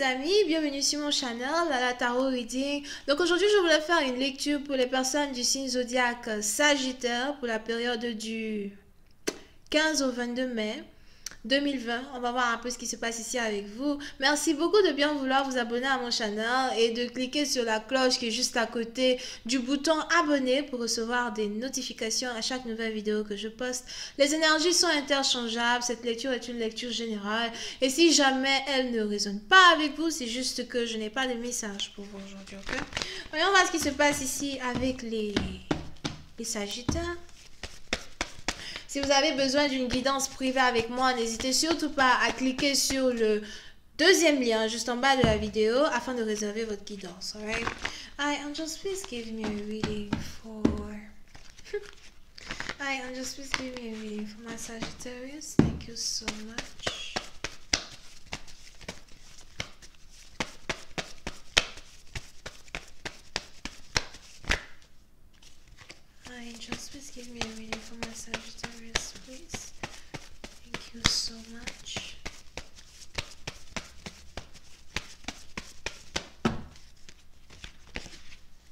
amis, bienvenue sur mon channel, la Tarot Reading. Donc aujourd'hui je voulais faire une lecture pour les personnes du signe zodiaque Sagittaire pour la période du 15 au 22 mai 2020. On va voir un peu ce qui se passe ici avec vous. Merci beaucoup de bien vouloir vous abonner à mon channel et de cliquer sur la cloche qui est juste à côté du bouton abonner pour recevoir des notifications à chaque nouvelle vidéo que je poste. Les énergies sont interchangeables. Cette lecture est une lecture générale et si jamais elle ne résonne pas avec vous, c'est juste que je n'ai pas de message pour vous aujourd'hui. Okay? Voyons voir ce qui se passe ici avec les Sagittaires. Si vous avez besoin d'une guidance privée avec moi, n'hésitez surtout pas à cliquer sur le deuxième lien juste en bas de la vidéo afin de réserver votre guidance. Alright? Hi, Angels, please give me a reading for... Hi, Angels, please give me a reading for my Sagittarius. Thank you so much. Hi, Angels, please give me a reading for my Sagittarius, please. Thank you so much.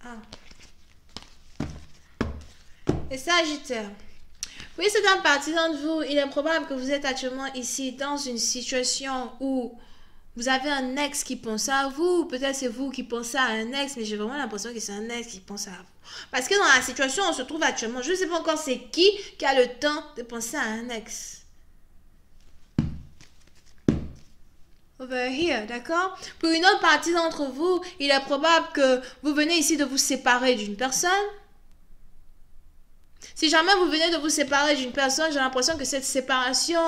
Ah. Les Sagittaires. Oui, c'est un parti d'entre vous. Il est probable que vous êtes actuellement ici dans une situation où vous avez un ex qui pense à vous. Peut-être c'est vous qui pensez à un ex, mais j'ai vraiment l'impression que c'est un ex qui pense à vous. Parce que dans la situation où on se trouve actuellement, je ne sais pas encore c'est qui a le temps de penser à un ex. Over here, d'accord? Pour une autre partie d'entre vous, il est probable que vous venez ici de vous séparer d'une personne. Si jamais vous venez de vous séparer d'une personne, j'ai l'impression que cette séparation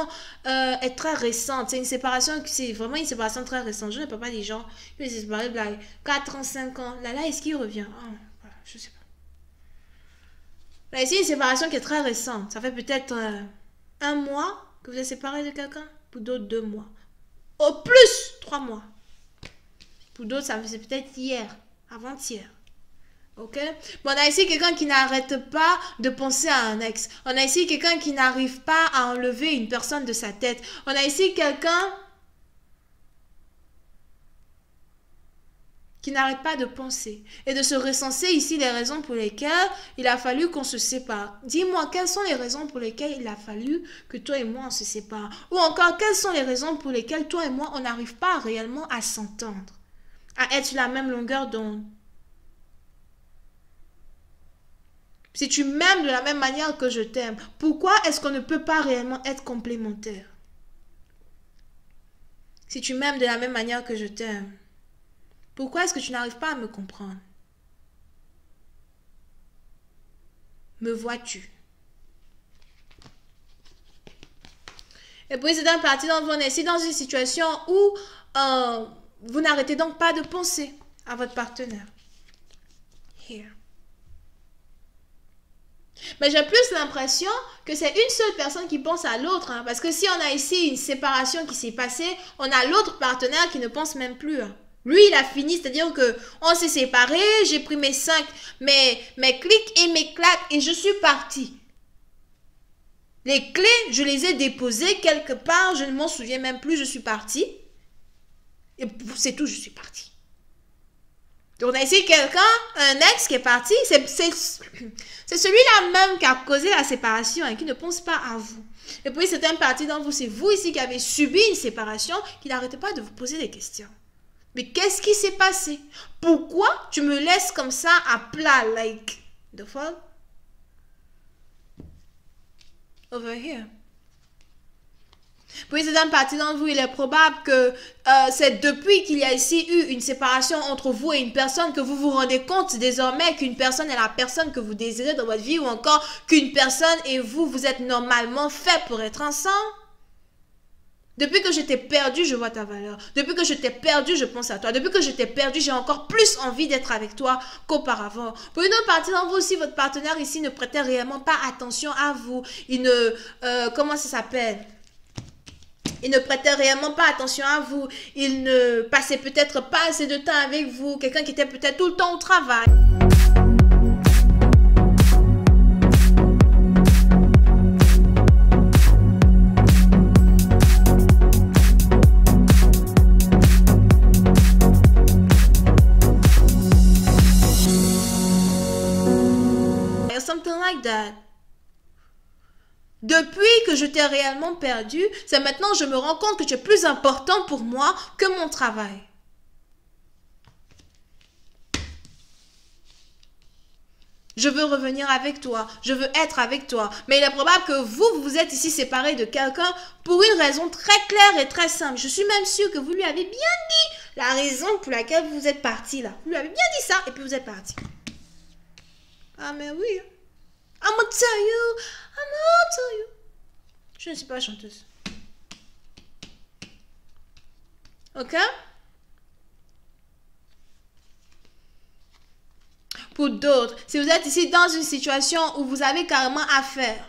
est très récente. C'est une séparation, c'est vraiment une séparation très récente. Je ne peux pas des gens qui se séparent de 4 ans, 5 ans. Là, est-ce qu'il revient? Oh, voilà, je ne sais pas. Là, ici, une séparation qui est très récente. Ça fait peut-être 1 mois que vous êtes séparé de quelqu'un. Pour d'autres, 2 mois. Au plus, 3 mois. Pour d'autres, ça faisait peut-être hier, avant-hier. Ok? Bon, on a ici quelqu'un qui n'arrête pas de penser à un ex. On a ici quelqu'un qui n'arrive pas à enlever une personne de sa tête. On a ici quelqu'un qui n'arrête pas de penser et de se recenser ici les raisons pour lesquelles il a fallu qu'on se sépare. Dis-moi, quelles sont les raisons pour lesquelles il a fallu que toi et moi on se sépare? Ou encore, quelles sont les raisons pour lesquelles toi et moi on n'arrive pas réellement à s'entendre, à être sur la même longueur d'onde? Si tu m'aimes de la même manière que je t'aime, pourquoi est-ce qu'on ne peut pas réellement être complémentaires? Si tu m'aimes de la même manière que je t'aime, pourquoi est-ce que tu n'arrives pas à me comprendre? Me vois-tu? Et puis c'est un parti dont vous êtes ici dans une situation où vous n'arrêtez donc pas de penser à votre partenaire. Here. Mais j'ai plus l'impression que c'est une seule personne qui pense à l'autre. Hein, parce que si on a ici une séparation qui s'est passée, on a l'autre partenaire qui ne pense même plus. Hein. Lui, il a fini, c'est-à-dire que on s'est séparés, j'ai pris mes mes clics et mes claques et je suis partie. Les clés, je les ai déposées quelque part, je ne m'en souviens même plus, je suis partie. Et c'est tout, je suis partie. Donc, on a ici quelqu'un, un ex qui est parti, c'est celui-là même qui a causé la séparation et qui ne pense pas à vous. Et puis, c'est un parti dans vous, c'est vous ici qui avez subi une séparation, qui n'arrêtez pas de vous poser des questions. Mais qu'est-ce qui s'est passé? Pourquoi tu me laisses comme ça à plat, like, the fuck? Over here. Puis c'est un parti d'entre vous, il est probable que c'est depuis qu'il y a ici eu une séparation entre vous et une personne que vous vous rendez compte désormais qu'une personne est la personne que vous désirez dans votre vie ou encore qu'une personne et vous, vous êtes normalement fait pour être ensemble. Depuis que je t'ai perdu, je vois ta valeur. Depuis que je t'ai perdu, je pense à toi. Depuis que je t'ai perdu, j'ai encore plus envie d'être avec toi qu'auparavant. Pour une autre partie d'entre vous aussi, votre partenaire ici ne prêtait réellement pas attention à vous. Il ne... comment ça s'appelle? Il ne prêtait réellement pas attention à vous. Il ne passait peut-être pas assez de temps avec vous. Quelqu'un qui était peut-être tout le temps au travail. that. Depuis que je t'ai réellement perdu, c'est maintenant que je me rends compte que tu es plus important pour moi que mon travail. Je veux revenir avec toi, je veux être avec toi. Mais il est probable que vous vous êtes ici séparés de quelqu'un pour une raison très claire et très simple. Je suis même sûre que vous lui avez bien dit la raison pour laquelle vous êtes partis là. Vous lui avez bien dit ça et puis vous êtes partis. Ah mais oui. I'm gonna tell you, I'm gonna tell you. Je ne suis pas chanteuse. Ok? Pour d'autres, si vous êtes ici dans une situation où vous avez carrément affaire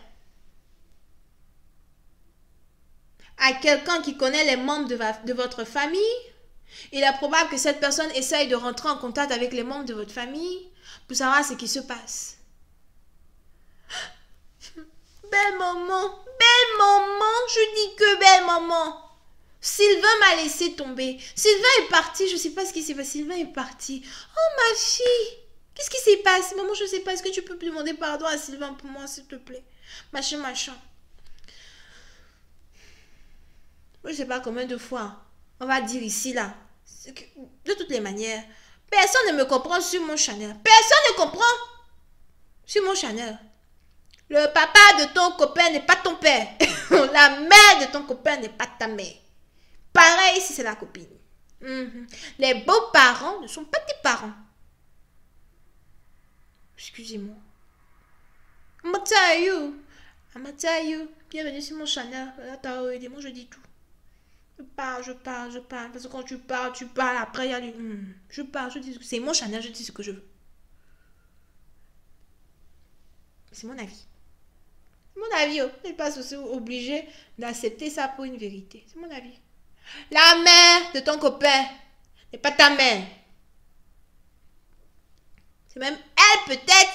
à quelqu'un qui connaît les membres de votre famille, il est probable que cette personne essaye de rentrer en contact avec les membres de votre famille pour savoir ce qui se passe. Belle maman, je dis que belle maman. Sylvain m'a laissé tomber. Sylvain est parti, je ne sais pas ce qui s'est passé. Sylvain est parti. Oh ma fille. Qu'est-ce qui s'est passé? Maman, je ne sais pas. Est-ce que tu peux demander pardon à Sylvain pour moi, s'il te plaît? Machin. Moi, je ne sais pas combien de fois on va dire ici, là. De toutes les manières, personne ne me comprend sur mon channel. Personne ne comprend sur mon channel. Le papa de ton copain n'est pas ton père. La mère de ton copain n'est pas ta mère. Pareil si c'est la copine. Les beaux-parents ne sont pas tes parents. Excusez-moi. I'm gonna tell you. Bienvenue sur mon channel. Moi, je dis tout. Je parle. Parce que quand tu parles. Après, il y a du... Je parle, je dis... C'est mon channel, je dis ce que je veux. C'est mon avis. C'est mon avis. Oh. Je ne suis pas aussi obligée d'accepter ça pour une vérité. C'est mon avis. La mère de ton copain n'est pas ta mère. C'est même elle peut-être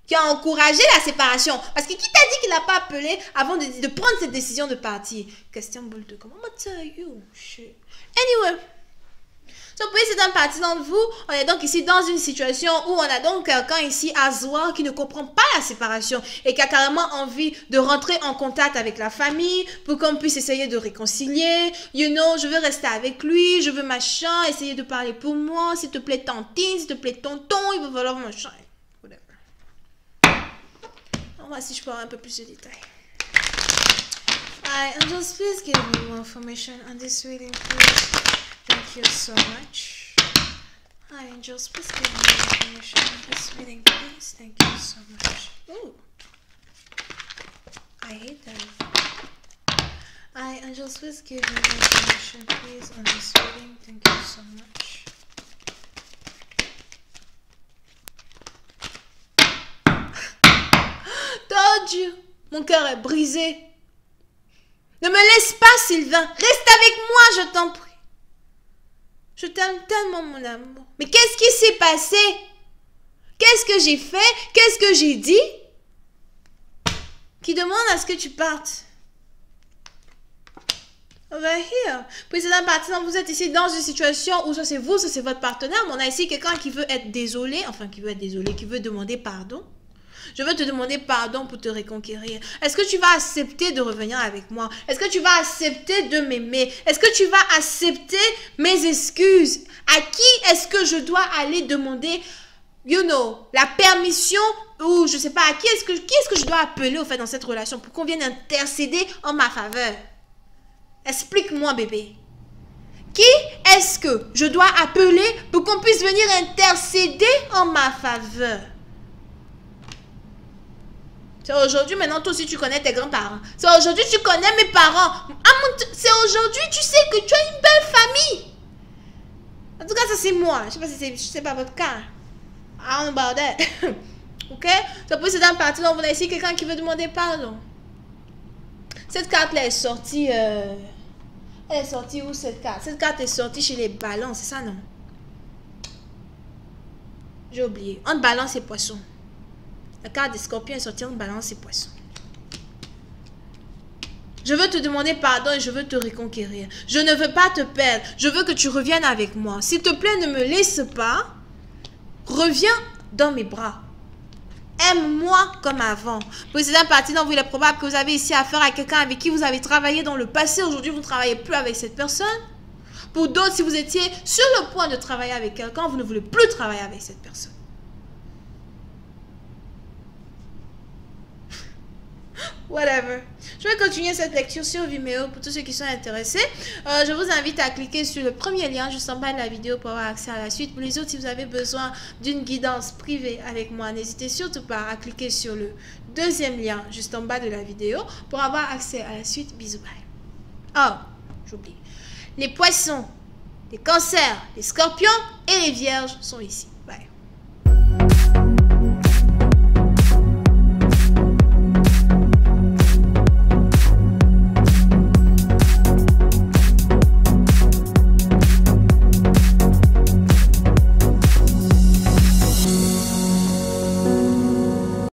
qui a encouragé la séparation. Parce que qui t'a dit qu'il n'a pas appelé avant de prendre cette décision de partir? Question boule de comment? Anyway. So, pour certaines parties d'entre vous, on est donc ici dans une situation où on a donc quelqu'un ici, Azwa, qui ne comprend pas la séparation et qui a carrément envie de rentrer en contact avec la famille pour qu'on puisse essayer de réconcilier. You know, je veux rester avec lui, je veux machin, essayer de parler pour moi, s'il te plaît tantine, s'il te plaît tonton, il va falloir machin. Whatever. On va voir si je peux avoir un peu plus de détails. Hi, Angels, please give me more information on this reading, please. Thank you so much. Hi, Angels, please give me more information on this reading, please. Thank you so much. Ooh. I hate that. Hi, Angels, please give me more information, please, on this reading. Thank you so much. Told you. Mon cœur est brisé. Ne me laisse pas, Sylvain. Reste avec moi, je t'en prie. Je t'aime tellement, mon amour. Mais qu'est-ce qui s'est passé? Qu'est-ce que j'ai fait? Qu'est-ce que j'ai dit? Qui demande à ce que tu partes. Over here. Puis c'est la partie dont vous êtes ici dans une situation où ça c'est vous, ça c'est votre partenaire. Mais on a ici quelqu'un qui veut être désolé. Enfin, qui veut demander pardon. Je veux te demander pardon pour te reconquérir. Est-ce que tu vas accepter de revenir avec moi? Est-ce que tu vas accepter de m'aimer? Est-ce que tu vas accepter mes excuses? À qui est-ce que je dois aller demander, you know, la permission ou je sais pas, à qui est-ce que je dois appeler au fait dans cette relation pour qu'on vienne intercéder en ma faveur? Explique-moi, bébé. Qui est-ce que je dois appeler pour qu'on puisse venir intercéder en ma faveur? C'est aujourd'hui, maintenant, toi aussi, tu connais tes grands-parents. C'est aujourd'hui, tu connais mes parents. C'est aujourd'hui, tu sais que tu as une belle famille. En tout cas, ça, c'est moi. Je sais pas si c'est pas votre cas. I don't know about that. Ok? C'est pour cette partie, donc, vous avez ici quelqu'un qui veut demander pardon. Cette carte-là est sortie... Elle est sortie où, cette carte? Cette carte est sortie chez les balances, c'est ça, non? J'ai oublié. Entre balance et poisson. La carte des scorpions est sortie en balance et poisson. Je veux te demander pardon et je veux te reconquérir. Je ne veux pas te perdre. Je veux que tu reviennes avec moi. S'il te plaît, ne me laisse pas. Reviens dans mes bras. Aime-moi comme avant. Pour certaines parties d'entre vous, il est probable que vous avez ici affaire à quelqu'un avec qui vous avez travaillé dans le passé. Aujourd'hui, vous ne travaillez plus avec cette personne. Pour d'autres, si vous étiez sur le point de travailler avec quelqu'un, vous ne voulez plus travailler avec cette personne. Whatever. Je vais continuer cette lecture sur Vimeo pour tous ceux qui sont intéressés. Je vous invite à cliquer sur le premier lien juste en bas de la vidéo pour avoir accès à la suite. Pour les autres, si vous avez besoin d'une guidance privée avec moi, n'hésitez surtout pas à cliquer sur le deuxième lien juste en bas de la vidéo pour avoir accès à la suite. Bisous, bye. Oh, j'oublie. Les poissons, les cancers, les scorpions et les vierges sont ici.